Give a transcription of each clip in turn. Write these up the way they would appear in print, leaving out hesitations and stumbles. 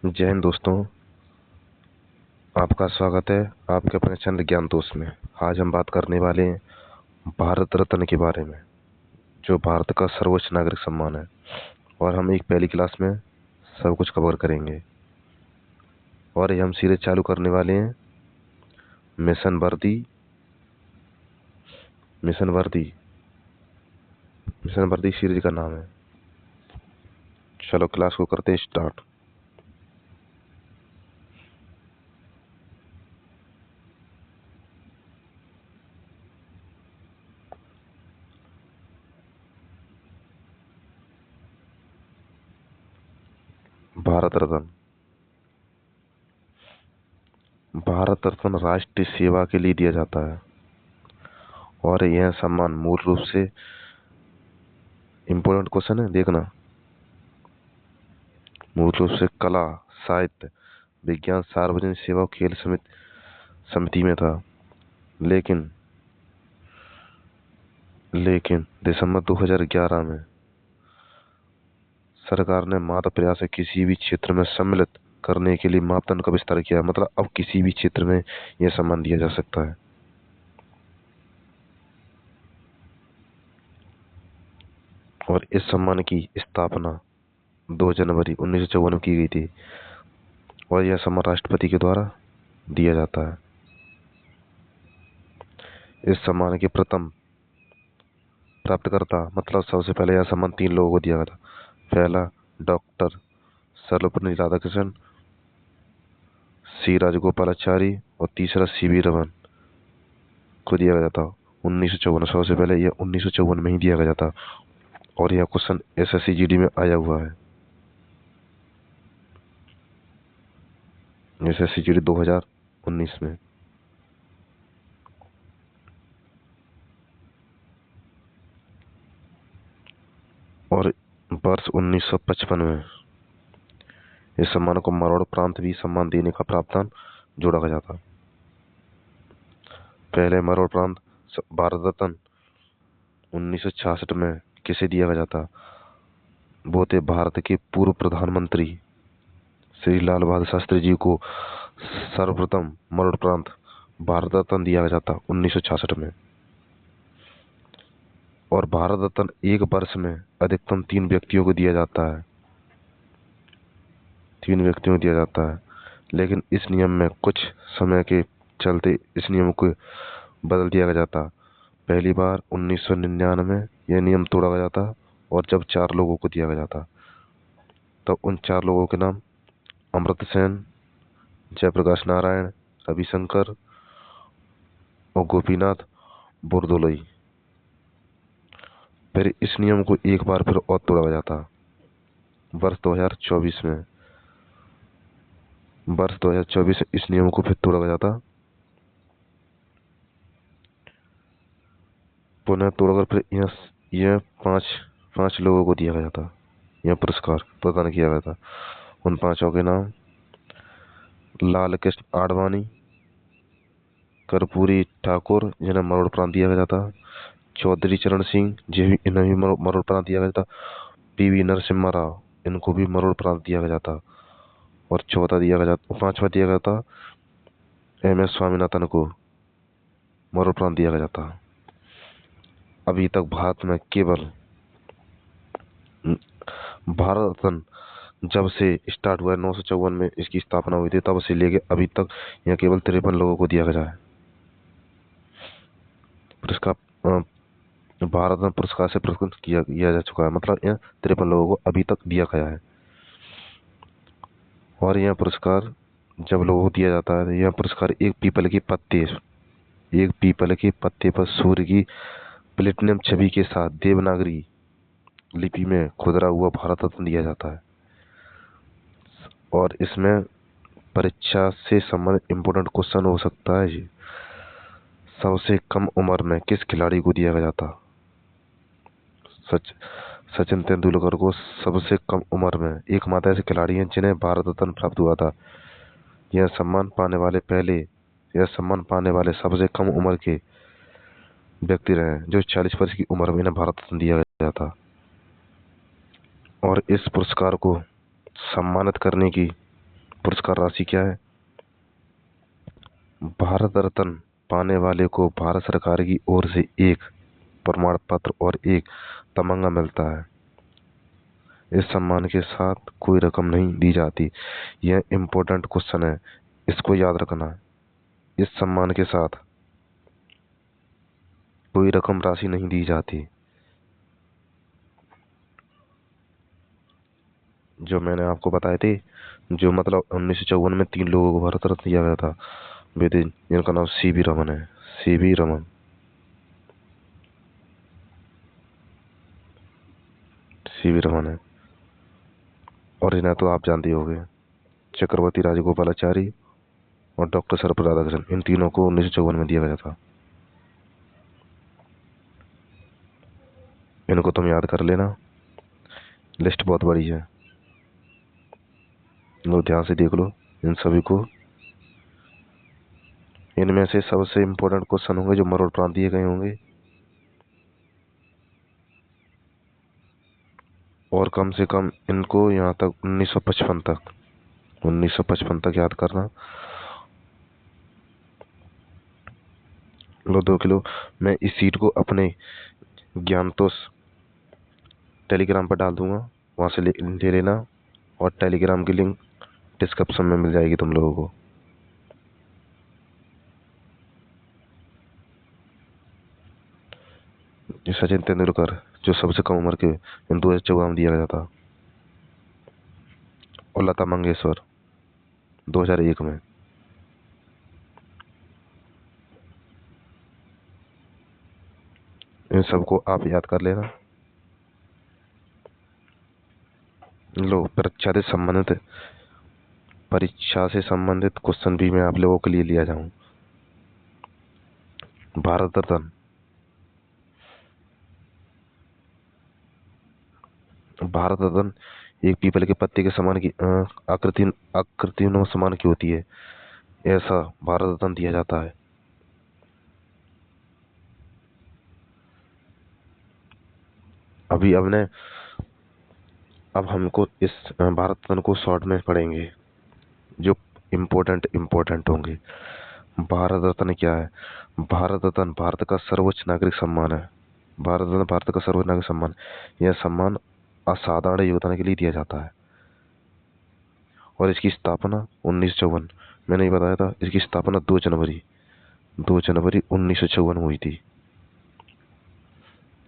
जय हिंद दोस्तों। आपका स्वागत है आपके अपने चंद्र ज्ञान दोस्त में। आज हम बात करने वाले हैं भारत रत्न के बारे में, जो भारत का सर्वोच्च नागरिक सम्मान है। और हम एक पहली क्लास में सब कुछ कवर करेंगे। और ये हम सीरीज चालू करने वाले हैं मिशन वर्दी। मिशन वर्दी मिशन वर्दी सीरीज का नाम है। चलो क्लास को करते हैं स्टार्ट। भारत रत्न। भारत रत्न राष्ट्रीय सेवा के लिए दिया जाता है और यह सम्मान मूल रूप से इम्पोर्टेंट क्वेश्चन है, देखना। मूल रूप से कला, साहित्य, विज्ञान, सार्वजनिक सेवा और खेल समिति में था। लेकिन लेकिन दिसंबर 2011 में सरकार ने मात्र प्रयास से किसी भी क्षेत्र में सम्मिलित करने के लिए मापदंड का विस्तार किया। मतलब अब किसी भी क्षेत्र में यह सम्मान दिया जा सकता है। और इस सम्मान की स्थापना 2 जनवरी 1954 में की गई थी और यह सम्मान राष्ट्रपति के द्वारा दिया जाता है। इस सम्मान के प्रथम प्राप्तकर्ता, मतलब सबसे पहले यह सम्मान 3 लोगों को दिया गया था। पहला डॉक्टर सर्वपल्ली राधाकृष्णन, सी राजगोपालाचारी और तीसरा सीवी रमन को दिया गया था 1954। सबसे पहले यह 1954 में ही दिया गया था और यह क्वेश्चन एसएससी जीडी में आया हुआ है। एसएससी जीडी 2019 में। और वर्ष 1955 में इस सम्मान को मरोड़ प्रांत भी सम्मान देने का प्रावधान जोड़ा गया था। पहले मरोड़ प्रांत भारत रत्न 1966 में किसे दिया गया था? वो थे भारत के पूर्व प्रधानमंत्री श्री लाल बहादुर शास्त्री जी को सर्वप्रथम मरोड़ प्रांत भारत रत्न दिया गया था 1966 में। और भारत रत्न एक वर्ष में अधिकतम 3 व्यक्तियों को दिया जाता है। 3 व्यक्तियों को दिया जाता है। लेकिन इस नियम में कुछ समय के चलते इस नियम को बदल दिया गया था। पहली बार 1999 में यह नियम तोड़ा गया था और जब 4 लोगों को दिया गया था, तो उन 4 लोगों के नाम अमर्त्य सेन, जयप्रकाश नारायण, रविशंकर और गोपीनाथ बोरदोलोई। फिर इस नियम को एक बार फिर और तोड़ा गया था वर्ष 2024 में। वर्ष 2024 में इस नियम को फिर तोड़ा गया था, पुनः तोड़कर फिर यह पांच लोगों को दिया गया था। यह पुरस्कार प्रदान किया गया था। उन 5 के नाम लाल कृष्ण आडवाणी, कर्पूरी ठाकुर जिन्हें मरोड़ प्रांत दिया गया था, चौधरी चरण सिंह इन्हें भी मरोड़ प्रांत दिया गया था, पीवी नरसिम्हा राव इनको भी मरोड़ प्रांत दिया गया था। और पांचवा दिया गया था एम एस स्वामीनाथन को मरोड़ प्रांत दिया गया था। अभी तक भारत में केवल भारत रत्न जब से स्टार्ट हुआ 954 में इसकी स्थापना हुई थी, तब से लेके अभी तक यह केवल 53 लोगों को दिया गया है। पुरस्कार भारत रत्न पुरस्कार से पुरस्कृत किया जा चुका है। मतलब यह 53 लोगों को अभी तक दिया गया है। और यह पुरस्कार जब लोगों को दिया जाता है, यह पुरस्कार एक पीपल के पत्ते पर सूर्य की प्लेटिनम छवि के साथ देवनागरी लिपि में खुदरा हुआ भारत रत्न दिया जाता है। और इसमें परीक्षा से संबंधित इम्पोर्टेंट क्वेश्चन हो सकता है जी। सबसे कम उम्र में किस खिलाड़ी को दिया गया था? सचिन तेंदुलकर को सबसे कम उम्र में एकमात्र ऐसे खिलाड़ी हैं जिन्हें भारत रत्न प्राप्त हुआ था। यह सम्मान पाने वाले सबसे कम उम्र के व्यक्ति रहे, जो 40 वर्ष की उम्र में इन्हें भारत रत्न दिया गया था। और इस पुरस्कार को सम्मानित करने की पुरस्कार राशि क्या है? भारत रत्न पाने वाले को भारत सरकार की ओर से एक प्रमाण पत्र और एक तमंगा मिलता है। इस सम्मान के साथ कोई रकम नहीं दी जाती। यह इम्पोर्टेंट क्वेश्चन है, इसको याद रखना। इस सम्मान के साथ कोई रकम राशि नहीं दी जाती। जो मैंने आपको बताए थे, जो मतलब 1954 में 3 लोगों को भारत रत्न दिया गया था, वे थे, जिनका नाम सीवी रमन है। सीवी रमन, सीवी रमन है। और इन्हें तो आप जानते ही होंगे, चक्रवर्ती राजगोपालाचारी और डॉक्टर सर्वपल्ली राधाकृष्णन, इन तीनों को 1954 में दिया गया था। इनको तुम याद कर लेना, लिस्ट बहुत बड़ी है। लो ध्यान से देख लो इन सभी को। इनमें से सबसे इम्पोर्टेंट क्वेश्चन होंगे जो मरोड़ प्रांत दिए गए होंगे, और कम से कम इनको यहाँ तक 1955 तक याद करना। लो 2 किलो। मैं इस सीट को अपने ज्ञानतोष टेलीग्राम पर डाल दूंगा, वहां से ले लेना। और टेलीग्राम की लिंक डिस्क्रिप्शन में मिल जाएगी तुम लोगों को। ये सचिन तेंदुलकर, जो सबसे कम उम्र के, इन 2014 में दिया गया था। और लता मंगेशकर 2001 में। इन सबको आप याद कर लेना। लो परीक्षा से संबंधित क्वेश्चन भी मैं आप लोगों के लिए लिया जाऊं। भारत रत्न, भारत रत्न एक पीपल के पत्ते के समान की आकृति में समान की होती है, ऐसा भारत रत्न दिया जाता है। अभी अब ने अब हमको इस भारत रत्न को शॉर्ट में पढ़ेंगे, जो इम्पोर्टेंट होंगे। भारत रत्न क्या है? भारत रत्न भारत का सर्वोच्च नागरिक सम्मान है। भारत रत्न भारत का सर्वोच्च नागरिक सम्मान। यह सम्मान असाधारण योगदान के लिए दिया जाता है। और इसकी स्थापना 1954, मैंने ये बताया था, इसकी स्थापना 2 जनवरी 1954 में हुई थी।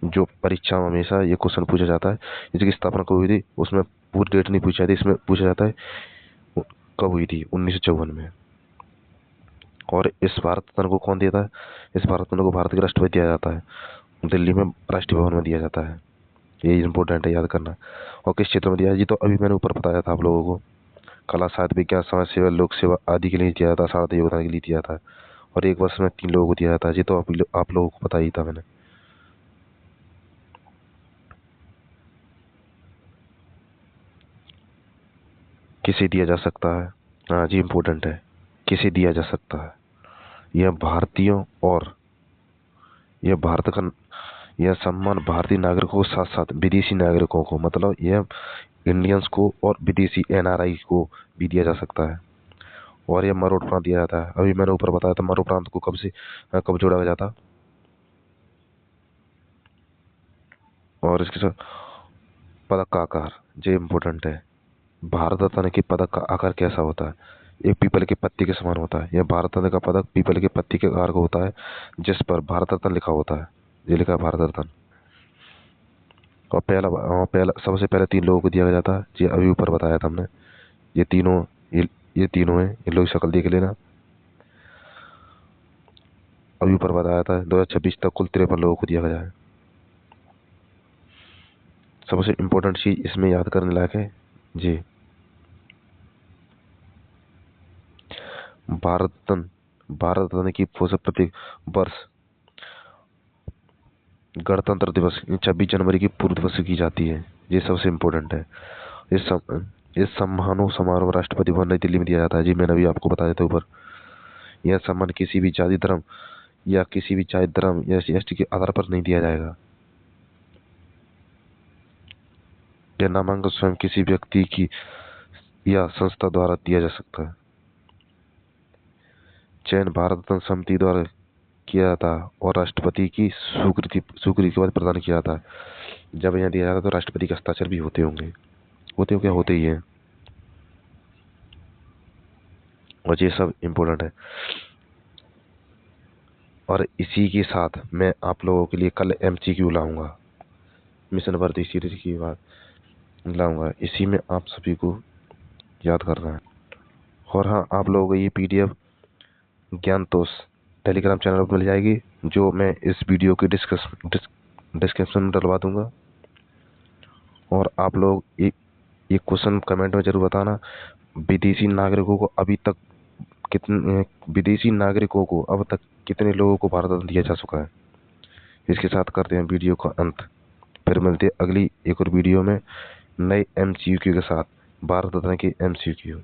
जो परीक्षा में हमेशा ये क्वेश्चन पूछा जाता है, इसकी स्थापना कब हुई थी, उसमें पूरी डेट नहीं पूछी जाती, इसमें पूछा जाता है कब हुई थी, 1954 में। और इस भारत रत्न को कौन देता है? इस भारत रत्न को भारत के राष्ट्रपति दिया जाता है, दिल्ली में राष्ट्रीय भवन में दिया जाता है। ये इंपॉर्टेंट है, याद करना। और किस क्षेत्र में दिया है, ये तो अभी मैंने ऊपर बताया था आप लोगों को। कला, साहित्य, विज्ञान, समाज सेवा, लोक सेवा आदि के लिए दिया जाता है, सार्थक योगदान के लिए दिया जाता है। और एक वर्ष में 3 लोगों को दिया जाता है, ये तो आप लोगों को पता ही था मैंने। किसे दिया जा सकता है? हाँ जी, इम्पोर्टेंट है। किसे दिया जा सकता है? यह भारतीयों और यह भारत का यह सम्मान भारतीय नागरिकों के साथ साथ विदेशी नागरिकों को, मतलब यह इंडियंस को और विदेशी एनआरआई को भी दिया जा सकता है। और यह मरोड़ प्रांत दिया जाता है। अभी मैंने ऊपर बताया था मरोड़ प्रांत को कब जोड़ा जाता। और इसके साथ पदक का आकार, जो इम्पोर्टेंट है। भारत रत्न के पदक का आकार कैसा होता है? एक पीपल के पत्ते के समान होता है। यह भारत रत्न का पदक पीपल के पत्ते के आकार का होता है, जिस पर भारत रत्न लिखा होता है। ये लिखा है भारत रत्न। और पहला सबसे पहले 3 लोगों को दिया जाता है, ये अभी ऊपर बताया था हमने। ये तीनों ये, ये तीनों हैं, इन लोगों की शक्ल देख लेना। अभी ऊपर बताया था 2026 तक कुल 53 लोगों को दिया गया है। सबसे इम्पोर्टेंट चीज इसमें याद करने लायक है जी, भारत रत्न की फुर्सत प्रत्येक वर्ष गणतंत्र दिवस 26 जनवरी की पूर्व दिवस से की जाती है। ये सबसे इम्पोर्टेंट है। इस सम्मानों समारोह राष्ट्रपति भवन नई दिल्ली में दिया जाता है जी, मैंने अभी आपको बताया था ऊपर। यह सम्मान किसी भी जाति धर्म या किसी भी जाति धर्म या एसटी के आधार पर नहीं दिया जाएगा। यह नामांकन स्वयं किसी व्यक्ति की या संस्था द्वारा दिया जा सकता है। चयन भारत रत्न समिति द्वारा किया जाता है और राष्ट्रपति की स्वीकृति के बाद प्रदान किया जाता है। जब यह दिया जाता है तो राष्ट्रपति के हस्ताक्षर भी होते होंगे, होते हो क्या, होते ही हैं। और ये सब इम्पोर्टेंट है। और इसी के साथ मैं आप लोगों के लिए कल MCQ लाऊंगा, मिशन वर्दी सीरीज की बात लाऊंगा। इसी में आप सभी को याद करना है। और हाँ, आप लोगों को ये PDF ज्ञान तोष टेलीग्राम चैनल पर मिल जाएगी, जो मैं इस वीडियो के डिस्क्रिप्शन में डलवा दूंगा। और आप लोग ये क्वेश्चन कमेंट में जरूर बताना, विदेशी नागरिकों को अभी तक कितने लोगों को भारत रत्न दिया जा चुका है। इसके साथ करते हैं वीडियो का अंत। फिर मिलते हैं अगली एक और वीडियो में नए MCQ के साथ, भारत रत्न के MCQ।